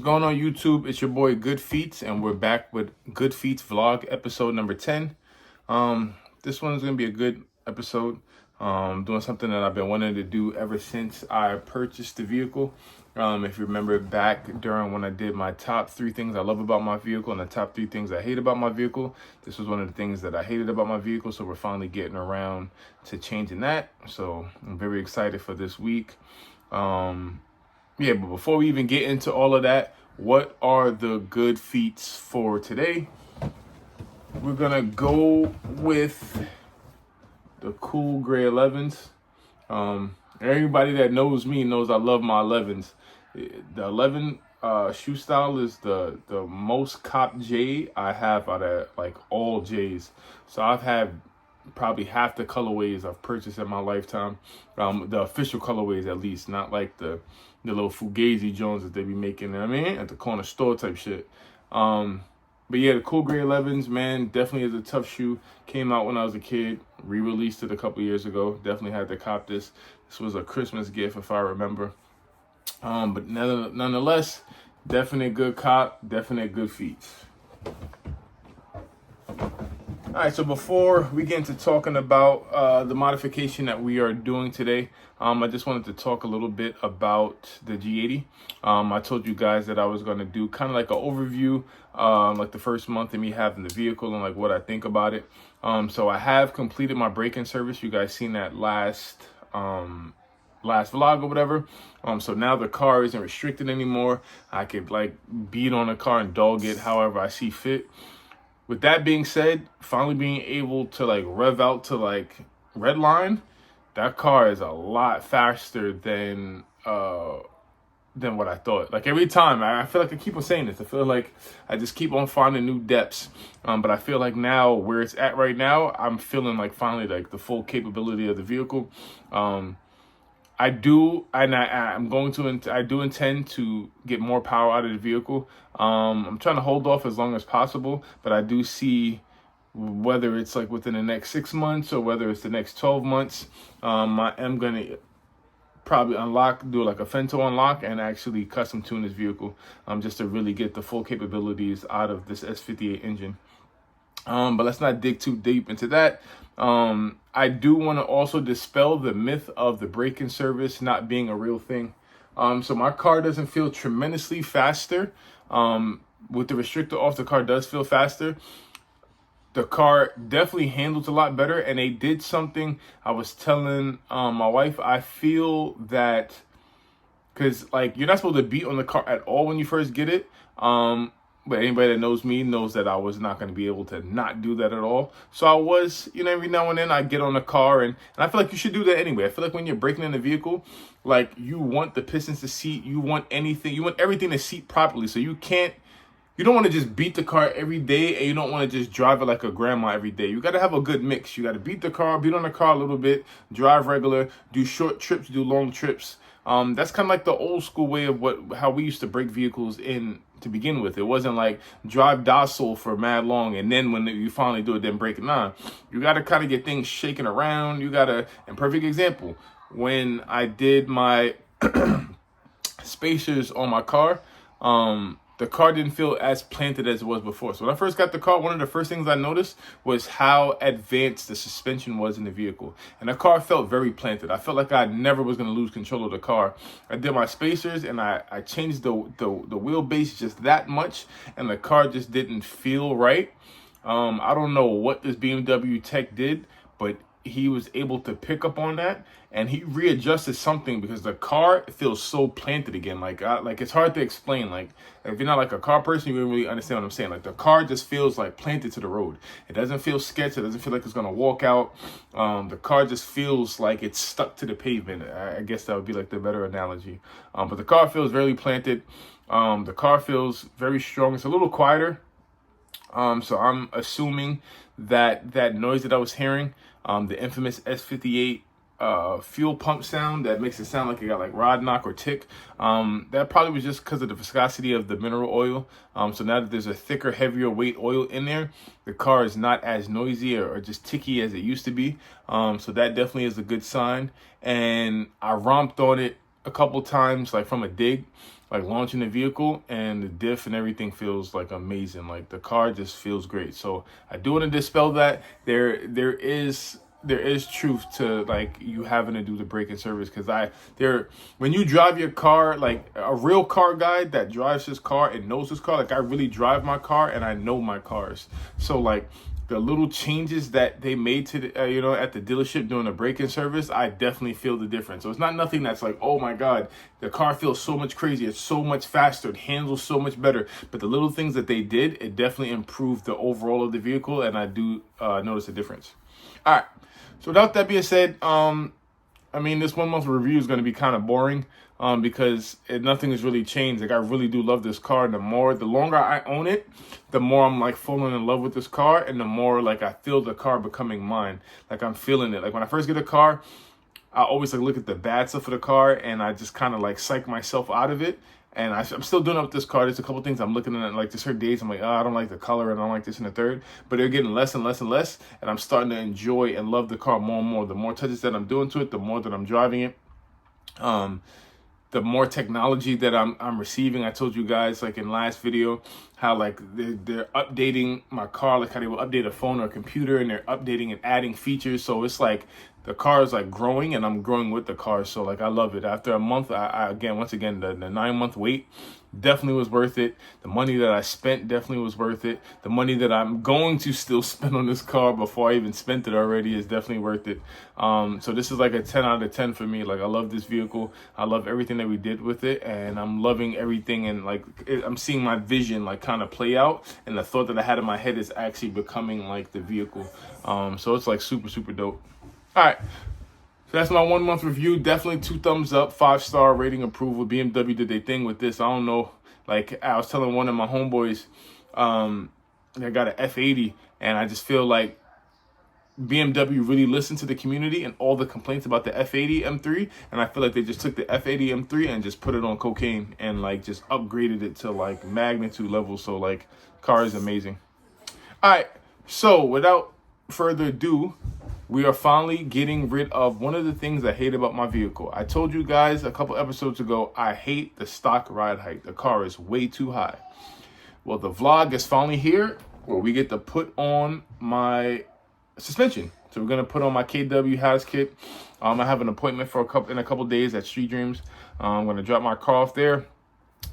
going on YouTube? It's your boy GoodFeetss, and we're back with GoodFeetss vlog episode number 10. This one is gonna be a good episode. Doing something that I've been wanting to do ever since I purchased the vehicle. If you remember back during when I did my top 3 things I love about my vehicle and the top 3 things I hate about my vehicle, this was one of the things that I hated about my vehicle. So we're finally getting around to changing that. So I'm very excited for this week. Yeah, but before we even get into all of that, what are the good feats for today? We're gonna go with the cool gray 11s. Everybody that knows me knows I love my 11s. The 11 shoe style is the most cop J I have out of like all J's. So I've had probably half the colorways I've purchased in my lifetime. The official colorways at least, not like the little Fugazi Jones that they be making, I mean, at the corner store type shit. But yeah, the cool gray 11s, man, definitely is a tough shoe. Came out when I was a kid, re-released it a couple years ago. Definitely had to cop this. This was a Christmas gift if I remember. But nonetheless, definitely a good cop, definitely a good feats. All right, so before we get into talking about the modification that we are doing today, I just wanted to talk a little bit about the G80. I told you guys that I was going to do kind of like an overview, like the first month of me having the vehicle and like what I think about it. So I have completed my break-in service. You guys seen that last vlog or whatever. So now the car isn't restricted anymore. I could like beat on the car and dog it however I see fit. With that being said, finally being able to like rev out to like red line, that car is a lot faster than what I thought. Like every time, I feel like I keep on saying this. I feel like I just keep on finding new depths. But I feel like now where it's at right now, I'm feeling like finally like the full capability of the vehicle. I do intend to get more power out of the vehicle. I'm trying to hold off as long as possible, but I do see whether it's like within the next 6 months or whether it's the next 12 months, I am going to probably do like a Fento unlock and actually custom tune this vehicle, just to really get the full capabilities out of this S58 engine. But let's not dig too deep into that. I do want to also dispel the myth of the break-in service not being a real thing. So my car doesn't feel tremendously faster. With the restrictor off, the car does feel faster. The car definitely handles a lot better, and they did something. I was telling my wife, I feel that because like you're not supposed to beat on the car at all when you first get it. But anybody that knows me knows that I was not going to be able to not do that at all. So I was, every now and then I get on the car, and I feel like you should do that anyway. I feel like when you're breaking in the vehicle, like you want the pistons to seat, you want everything to seat properly. So you don't want to just beat the car every day, and you don't want to just drive it like a grandma every day. You got to have a good mix. You got to beat on the car a little bit, drive regular, do short trips, do long trips. That's kind of like the old school way of how we used to break vehicles in to begin with. It wasn't like drive docile for mad long and then when you finally do it, then break it. Nah, you got to kind of get things shaking around. You got to, and perfect example, when I did my spacers on my car, the car didn't feel as planted as it was before. So when I first got the car, one of the first things I noticed was how advanced the suspension was in the vehicle. And the car felt very planted. I felt like I never was going to lose control of the car. I did my spacers and I changed the wheelbase just that much, and the car just didn't feel right. I don't know what this BMW tech did, but he was able to pick up on that, and he readjusted something because the car feels so planted again. Like it's hard to explain. Like if you're not like a car person, you wouldn't really understand what I'm saying. Like the car just feels like planted to the road. It doesn't feel sketchy. It doesn't feel like it's gonna walk out. The car just feels like it's stuck to the pavement. I guess that would be like the better analogy. But the car feels very planted. The car feels very strong. It's a little quieter. So I'm assuming that noise that I was hearing, the infamous S58 fuel pump sound that makes it sound like it got like rod knock or tick, that probably was just because of the viscosity of the mineral oil. So now that there's a thicker, heavier weight oil in there, the car is not as noisy or just ticky as it used to be. So that definitely is a good sign. And I romped on it a couple times, like from a dig. like launching the vehicle, and the diff and everything feels like amazing. Like the car just feels great. So I do want to dispel that. There is truth to like you having to do the braking service, because when you drive your car, like a real car guy that drives his car and knows his car, like I really drive my car and I know my cars. So like the little changes that they made to the, at the dealership doing the braking service, I definitely feel the difference. So it's not nothing that's like, oh my God, the car feels so much crazier, it's so much faster, it handles so much better. But the little things that they did, it definitely improved the overall of the vehicle, and I do notice a difference. All right. So without that being said, I mean, this 1 month review is going to be kind of boring because nothing has really changed. Like I really do love this car. The longer I own it, the more I'm like falling in love with this car, and the more like I feel the car becoming mine. Like I'm feeling it. Like when I first get a car, I always like look at the bad stuff of the car, and I just kind of like psych myself out of it. And I'm still doing it with this car. There's a couple things I'm looking at, like there's certain days I'm like, oh, I don't like the color and I don't like this and the third. But they're getting less and less and less. And I'm starting to enjoy and love the car more and more. The more touches that I'm doing to it, the more that I'm driving it. The more technology that I'm receiving. I told you guys like in last video how like they're updating my car, like how they will update a phone or a computer, and they're updating and adding features. So it's like the car is like growing, and I'm growing with the car. So like I love it. After a month, once again the 9-month wait definitely was worth it. The money that I spent definitely was worth it. The money that I'm going to still spend on this car before I even spent it already is definitely worth it. So this is like a 10 out of 10 for me. Like I love this vehicle. I love everything that we did with it, and I'm loving everything. And like I'm seeing my vision like kind of play out, and the thought that I had in my head is actually becoming like the vehicle. So it's like super, super dope. All right. So that's my 1 month review. Definitely 2 thumbs up, 5-star rating approval. BMW did their thing with this. I don't know. Like I was telling one of my homeboys, I got an F80, and I just feel like BMW really listened to the community and all the complaints about the F80 M3, and I feel like they just took the F80 M3 and just put it on cocaine and like just upgraded it to like magnitude level. So like car is amazing. All right. So without further ado, we are finally getting rid of one of the things I hate about my vehicle. I told you guys a couple episodes ago, I hate the stock ride height. The car is way too high. Well, the vlog is finally here where we get to put on my suspension. So we're going to put on my KW Has kit. I have an appointment in a couple days at Street Dreams. I'm going to drop my car off there.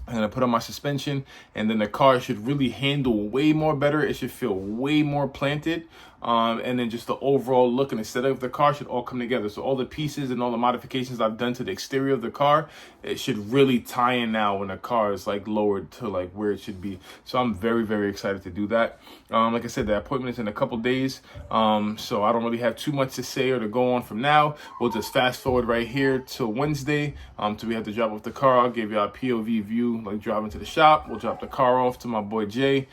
I'm going to put on my suspension, and then the car should really handle way more better. It should feel way more planted. And then just the overall look and aesthetic of the car should all come together. So all the pieces and all the modifications I've done to the exterior of the car, it should really tie in now when the car is like lowered to like where it should be. So I'm very, very excited to do that. Like I said, the appointment is in a couple days. So I don't really have too much to say or to go on from now. We'll just fast forward right here to Wednesday. Till we have to drop off the car. I'll give you a POV view, like driving to the shop. We'll drop the car off to my boy Jay.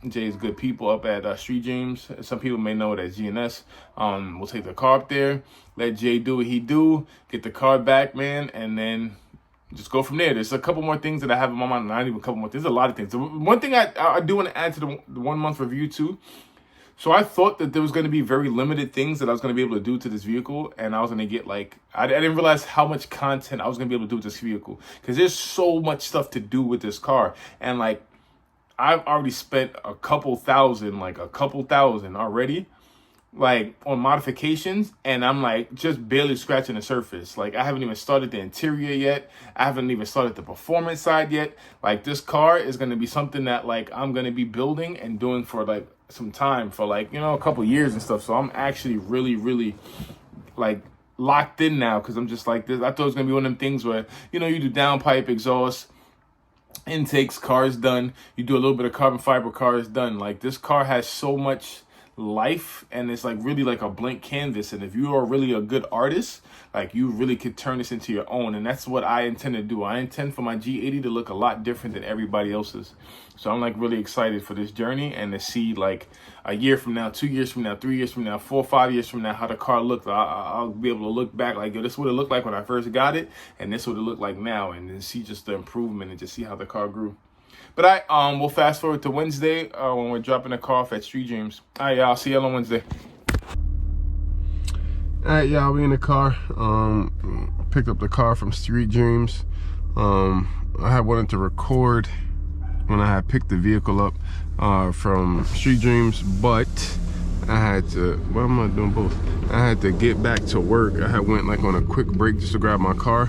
Jay's good people up at Street Dreams. Some people may know it as GNS. We'll take the car up there, let Jay do what he do, get the car back, man, and then just go from there. There's a couple more things that I have in my mind. Not even a couple more. There's a lot of things. The one thing I do want to add to the 1 month review too. So I thought that there was going to be very limited things that I was going to be able to do to this vehicle, and I was going to get like, I didn't realize how much content I was going to be able to do with this vehicle, because there's so much stuff to do with this car. And like, I've already spent a couple thousand already, like on modifications, and I'm like just barely scratching the surface. Like I haven't even started the interior yet. I haven't even started the performance side yet. Like this car is going to be something that like I'm going to be building and doing for like some time, for like, you know, a couple years and stuff. So I'm actually really, really like locked in now, because I'm just like this. I thought it was going to be one of them things where, you know, you do downpipe, exhaust, intakes, car is done. You do a little bit of carbon fiber, car is done. Like this car has so much life, and it's like really like a blank canvas, and if you are really a good artist, like you really could turn this into your own. And that's what I intend to do. I intend for my G80 to look a lot different than everybody else's. So I'm like really excited for this journey, and to see like a year from now, 2 years from now, 3 years from now, 4 or 5 years from now, how the car looked. I'll be able to look back like, yo, this is what it looked like when I first got it, and this is what it looked like now, and then see just the improvement and just see how the car grew. But we'll fast forward to Wednesday when we're dropping the car off at Street Dreams. All right, y'all. See y'all on Wednesday. All right, y'all. We in the car. Picked up the car from Street Dreams. I had wanted to record when I had picked the vehicle up from Street Dreams, but I had to, why am I doing both? I had to get back to work. I had went like on a quick break just to grab my car.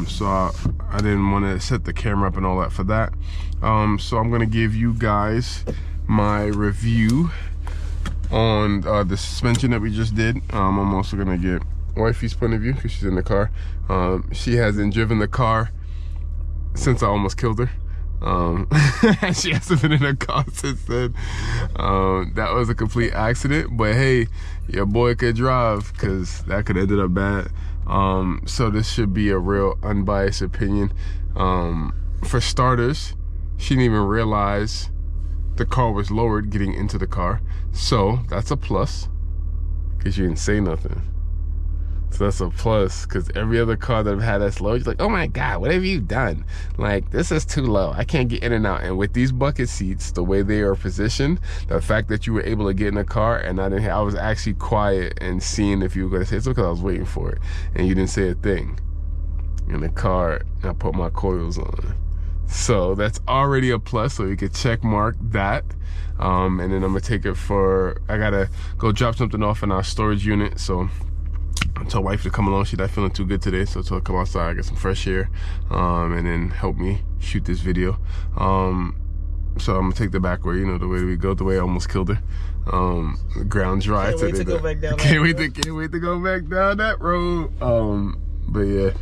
So I didn't want to set the camera up and all that for that. So I'm gonna give you guys my review on the suspension that we just did. I'm also gonna get wifey's point of view because she's in the car. She hasn't driven the car since I almost killed her. She hasn't been in a car since then. That was a complete accident, but hey, your boy could drive, because that could have ended up bad. So this should be a real unbiased opinion. For starters, she didn't even realize the car was lowered getting into the car, so that's a plus, because you didn't say nothing. So that's a plus, because every other car that I've had that's low, you're like, oh my God, what have you done? Like, this is too low. I can't get in and out. And with these bucket seats, the way they are positioned, the fact that you were able to get in the car and I was actually quiet and seeing if you were going to say something, because I was waiting for it. And you didn't say a thing. In the car, I put my coils on. So that's already a plus, so you could check mark that. And then I'm going to take it for, I got to go drop something off in our storage unit. So I told wife to come along. She's not feeling too good today, so I told her to come outside, get some fresh air, and then help me shoot this video. So I'm gonna take the back way, you know, the way we go, the way I almost killed her. The ground dry today. Can't wait to go back down that road. But yeah,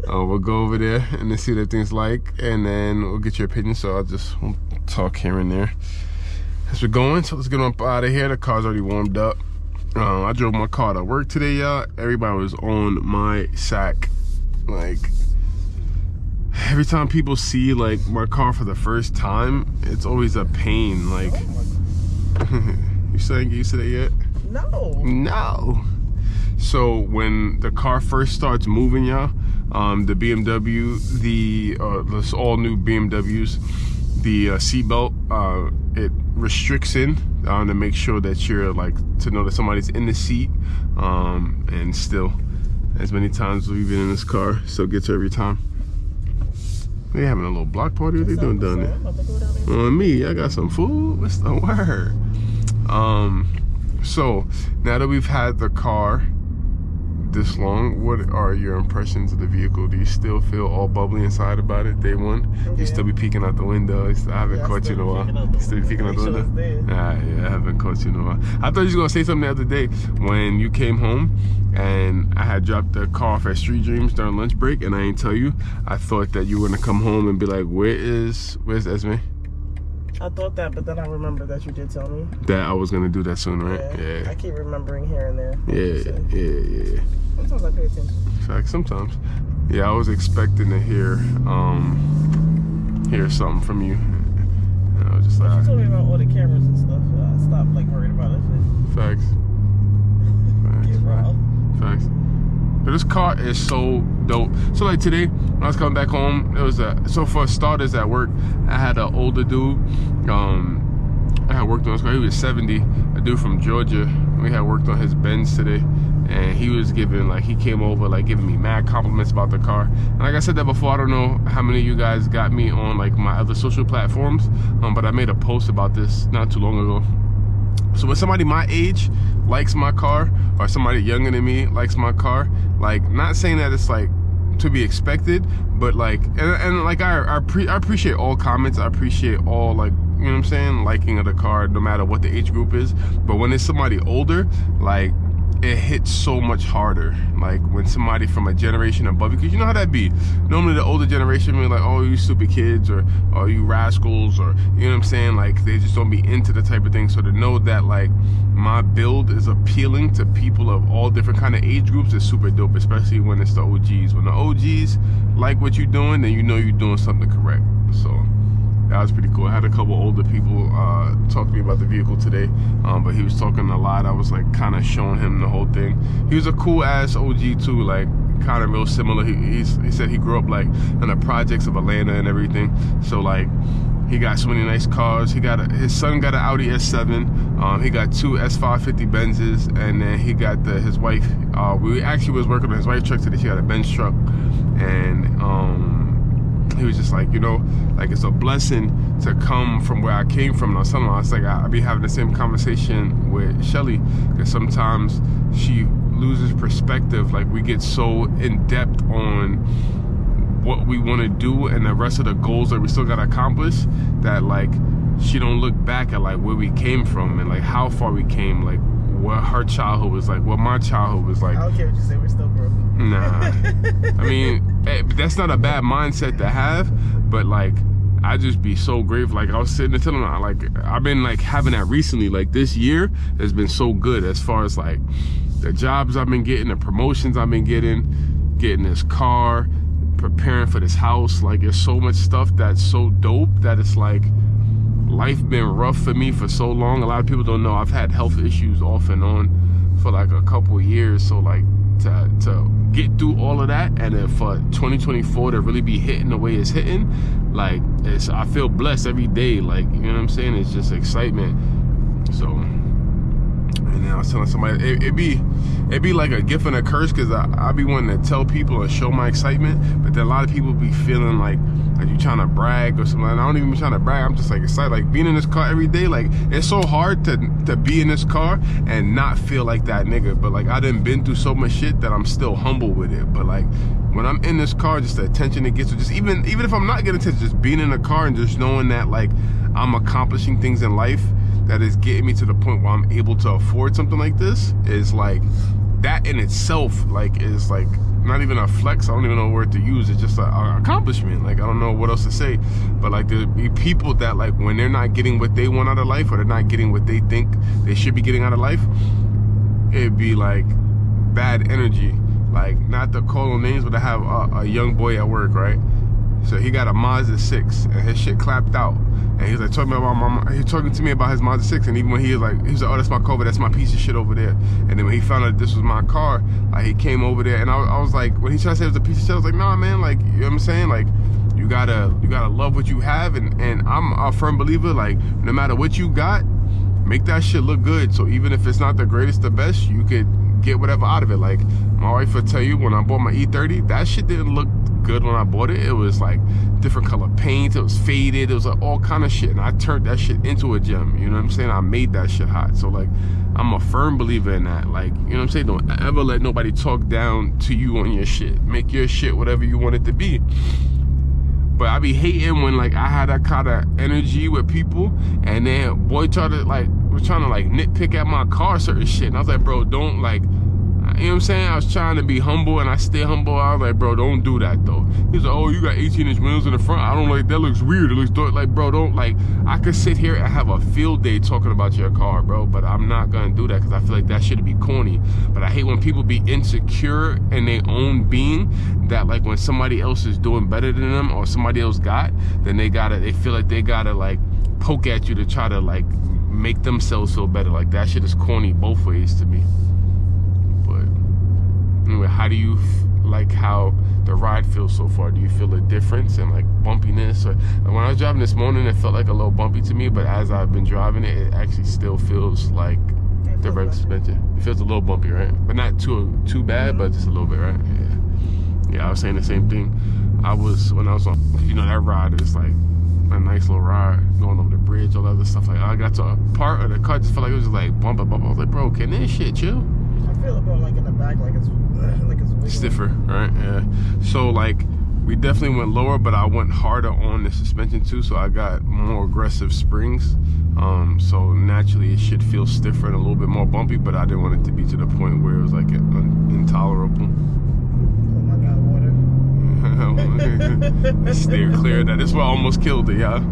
we'll go over there and then see what everything's like, and then we'll get your opinion. So we'll talk here and there as we're going. So let's get on out of here. The car's already warmed up. I drove my car to work today, y'all. Everybody was on my sack. Like, every time people see like my car for the first time, it's always a pain. Like, you still ain't get used to that yet? No. So when the car first starts moving, y'all, the BMW, this all new BMWs, the seatbelt, it restricts in to make sure that you're like, to know that somebody's in the seat, and still, as many times we've been in this car, so gets her every time. They having a little block party. What they doing down there? On me, I got some food. What's the word? So now that we've had the car this long, what are your impressions of the vehicle? Do you still feel all bubbly inside about it day one? Yeah. You still be peeking out the window? I haven't caught you in a while. You still be peeking out the window? Yeah, I haven't caught you in a while. I thought you was gonna say something the other day when you came home and I had dropped the car off at Street Dreams during lunch break, and I didn't tell you. I thought that you were gonna come home and be like, where's Esme? I thought that, but then I remember that you did tell me that I was gonna do that soon, right? Yeah. I keep remembering here and there. Yeah. Sometimes I pay attention. Fact, sometimes. Yeah, I was expecting to hear something from you. And I was just like, you told me about all the cameras and stuff, so I stopped like worrying about that shit. Facts. Facts. But this car is so dope. So like today, when I was coming back home, it was so for starters at work, I had an older dude. I had worked on his car. He was 70, a dude from Georgia. We had worked on his Benz today, and he was he came over like giving me mad compliments about the car. And like I said that before, I don't know how many of you guys got me on like my other social platforms, but I made a post about this not too long ago. So when somebody my age likes my car, or somebody younger than me likes my car, like, not saying that it's like to be expected, but like, and like I appreciate all comments. I appreciate all, like, you know what I'm saying, liking of the car, no matter what the age group is. But when it's somebody older, like, it hits so much harder. Like when somebody from a generation above you, because you know how that be. Normally the older generation be like, oh, you stupid kids, or oh, you rascals, or you know what I'm saying, like they just don't be into the type of thing. So to know that like my build is appealing to people of all different kind of age groups is super dope, especially when it's the OGs. When the OGs like what you're doing, then you know you're doing something correct. So that was pretty cool. I had a couple older people talk to me about the vehicle today, but he was talking a lot. I was like kind of showing him the whole thing. He was a cool ass OG too, like kind of real similar. He said he grew up like in the projects of Atlanta and everything. So like he got so many nice cars. His son got an Audi S7. He got two S550 Benzes, and then he got his wife. We actually was working on his wife's truck today. She got a Benz truck, and he was just like, you know, like it's a blessing to come from where I came from. And I was telling him, I was like, I be having the same conversation with Shelly, because sometimes she loses perspective. Like we get so in depth on what we want to do and the rest of the goals that we still got to accomplish, that like she don't look back at like where we came from and like how far we came, like what her childhood was like, what my childhood was like. I don't care what you say, we're still broke. Nah. I mean, that's not a bad mindset to have, but like I just be so grateful. Like I was sitting there telling her, like I've been like having that recently. Like this year has been so good as far as like the jobs I've been getting, the promotions I've been getting this car, preparing for this house. Like there's so much stuff that's so dope that it's like life been rough for me for so long. A lot of people don't know I've had health issues off and on for like a couple of years. So like to get through all of that, and then for 2024 to really be hitting the way it's hitting, like I feel blessed every day. Like, you know what I'm saying? It's just excitement. So, and then I was telling somebody, it'd be like a gift and a curse, because I be wanting to tell people and show my excitement, but then a lot of people be feeling like you trying to brag or something. And I don't even be trying to brag. I'm just like excited. Like being in this car every day, like it's so hard to be in this car and not feel like that nigga. But like I done been through so much shit that I'm still humble with it. But like when I'm in this car, just the attention it gets, just even if I'm not getting attention, just being in the car and just knowing that like I'm accomplishing things in life that is getting me to the point where I'm able to afford something like this, is like that in itself, like is like not even a flex. I don't even know what word to use. It's just an accomplishment. Like I don't know what else to say. But like there be people that like when they're not getting what they want out of life, or they're not getting what they think they should be getting out of life, it'd be like bad energy. Like not to call no names, but I have a young boy at work, right? So he got a Mazda 6 and his shit clapped out. And he was like talking to me about his Mazda 6, and even when he was like, oh, that's my car, but that's my piece of shit over there. And then when he found out this was my car, he came over there, and I was like, when he tried to say it was a piece of shit, I was like, nah, man, like, you know what I'm saying? Like, you gotta love what you have, and I'm a firm believer, like, no matter what you got, make that shit look good. So even if it's not the greatest, the best, you could get whatever out of it. Like, my wife will tell you, when I bought my E30, that shit didn't look good when I bought it. It was like different color paint, it was faded, it was like all kind of shit, and I turned that shit into a gem. You know what I'm saying? I made that shit hot. So like I'm a firm believer in that. Like, you know what I'm saying? Don't ever let nobody talk down to you on your shit. Make your shit whatever you want it to be. But I be hating when like I had that kind of energy with people, and then boy was trying to like nitpick at my car certain shit, and I was like, bro, don't like, you know what I'm saying? I was trying to be humble, and I stay humble. I was like, bro, don't do that though. He's like, oh, you got 18-inch wheels in the front. I don't like that. Looks weird. It looks dark. Like, bro, don't like. I could sit here and have a field day talking about your car, bro, but I'm not gonna do that because I feel like that should be corny. But I hate when people be insecure in their own being, that like when somebody else is doing better than them or somebody else got, then they feel like they gotta like poke at you to try to like make themselves feel better. Like that shit is corny both ways to me. Anyway, how do you like how the ride feels so far? Do you feel a difference in like bumpiness? Or like when I was driving this morning, it felt like a little bumpy to me, but as I've been driving it, it actually still feels like the regular suspension. It feels a little bumpy, right? But not too bad, but just a little bit, right? Yeah, I was saying the same thing. When I was on, you know, that ride is like a nice little ride, going over the bridge, all that other stuff. Like I got to a part of the car, just felt like it was just like bump. I was like, bro, can this shit chill? I feel it going like in the back, like it's wiggling. Stiffer, right? Yeah. So like we definitely went lower, but I went harder on the suspension too, so I got more aggressive springs. So naturally it should feel stiffer and a little bit more bumpy, but I didn't want it to be to the point where it was like intolerable. Oh my God, water. Steer clear of that. This is what almost killed it, y'all.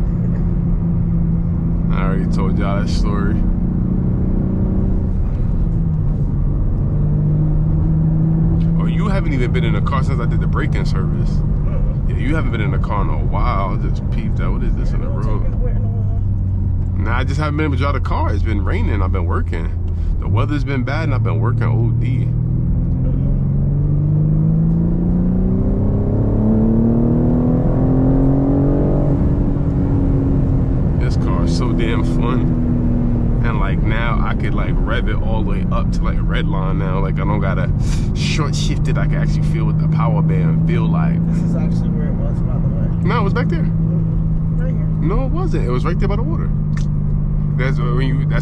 I already told y'all that story. You haven't even been in a car since I did the break-in service. Yeah, you haven't been in a car in a while. I just peeped out. What is this in the road? Nah, I just haven't been able to drive the car. It's been raining. I've been working. The weather's been bad, and I've been working OD. This car is so damn fun. And like now I could like rev it all the way up to like red line now. Like I don't gotta short shift it. I can actually feel what the power band feel like. This is actually where it was, by the way. No, it was back there. Right here. No, it wasn't. It was right there by the water. That's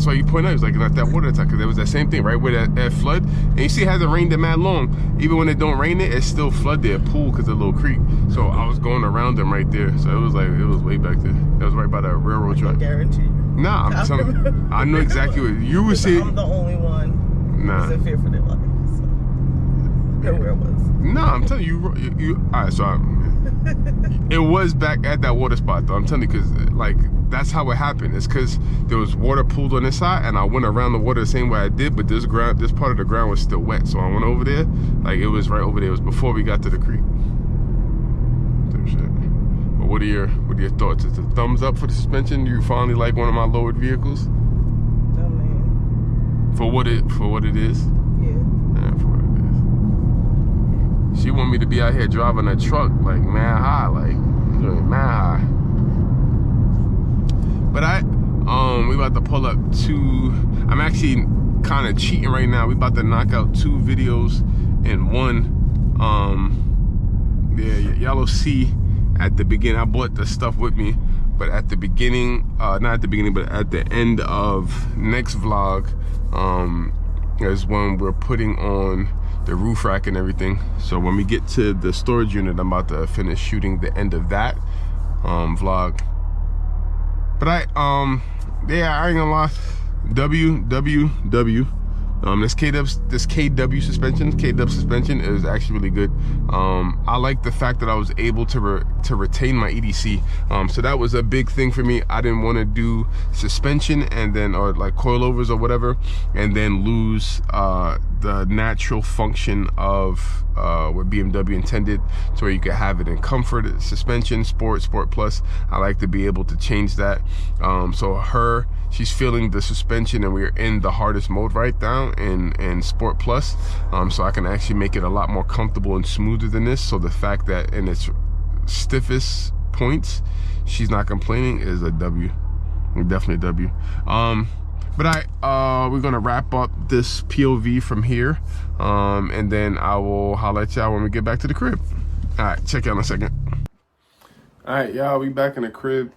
why you point out, it's like not that water attack, because there was that same thing right where that flood, and you see it hasn't rained that mad long. Even when it don't rain it's still flood there, pool, because of the little creek. So I was going around them right there. So it was way back there. It was right by the railroad track. I guarantee you. Nah, I'm telling you, I know exactly what you were saying. I'm the only one who's in fear for their life. So I know where it was. Nah, I'm telling you, all right, so it was back at that water spot though. I'm telling you, because like that's how it happened. It's because there was water pooled on this side, and I went around the water the same way I did, but this part of the ground was still wet. So I went over there, like it was right over there. It was before we got to the creek. Same shit. But what are your thoughts? Is it a thumbs up for the suspension? You finally like one of my lowered vehicles? Oh man. For what it is? Yeah. Yeah, for what it is. She want me to be out here driving a truck like mad high, like mad high. But we about to pull up I'm actually kind of cheating right now. We about to knock out 2 videos in one. Yeah, y'all will see at the beginning. I bought the stuff with me, but at the beginning, not at the beginning, but at the end of next vlog, is when we're putting on the roof rack and everything. So when we get to the storage unit, I'm about to finish shooting the end of that vlog. But yeah, I ain't gonna lie. WWW. This KW suspension is actually really good. I like the fact that I was able to retain my EDC. So that was a big thing for me. I didn't want to do suspension and then, or like coilovers or whatever, and then lose the natural function of what BMW intended, to where you could have it in comfort, suspension, sport plus. I like to be able to change that. So she's feeling the suspension, and we're in the hardest mode right now in sport plus, so I can actually make it a lot more comfortable and smoother than this. So the fact that in its stiffest points she's not complaining is a W. Definitely a W. But we're gonna wrap up this POV from here, and then I will holler at y'all when we get back to the crib. All right, check y'all in a second. All right, y'all, we back in the crib.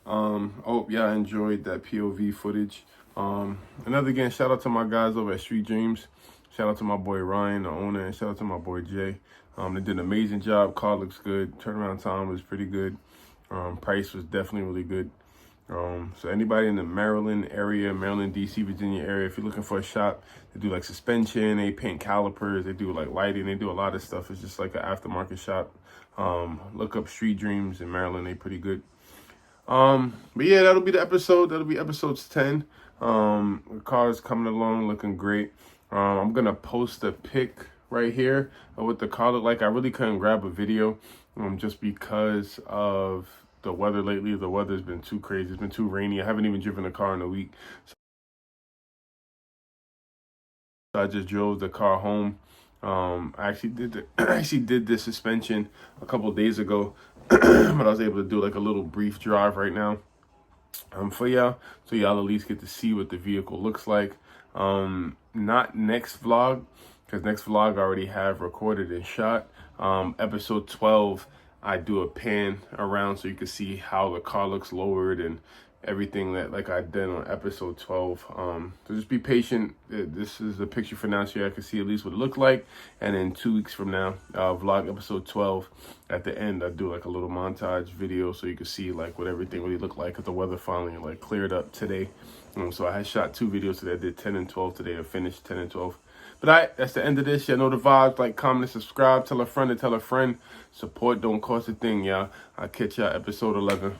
Hope y'all enjoyed that POV footage. Again, shout out to my guys over at Street Dreams. Shout out to my boy Ryan, the owner, and shout out to my boy Jay. They did an amazing job. Car looks good. Turnaround time was pretty good. Price was definitely really good. So anybody in the Maryland area, Maryland, DC, Virginia area, if you're looking for a shop, they do like suspension, they paint calipers, they do like lighting, they do a lot of stuff. It's just like an aftermarket shop. Look up Street Dreams in Maryland, they pretty good. But yeah, that'll be the episode. That'll be episodes 10. The car is coming along, looking great. I'm gonna post a pic right here of what the car looked like. I really couldn't grab a video, just because of the weather lately. The weather's been too crazy. It's been too rainy. I haven't even driven a car in a week. So I just drove the car home. I actually did this suspension a couple days ago, but I was able to do like a little brief drive right now for y'all, so y'all at least get to see what the vehicle looks like. Not next vlog, because next vlog I already have recorded and shot. Episode 12, I do a pan around so you can see how the car looks lowered and everything that like I did on episode 12. So just be patient. This is a picture for now, so y'all can see at least what it looked like. And then 2 weeks from now, vlog episode 12, at the end I do like a little montage video so you can see like what everything really looked like, because the weather finally like cleared up today. So I had shot 2 videos today. I did 10 and 12 today. I finished 10 and 12. But all right, that's the end of this. Y'all know the vibes. Like, comment, and subscribe. Tell a friend to tell a friend. Support don't cost a thing, y'all. I'll catch y'all episode 11.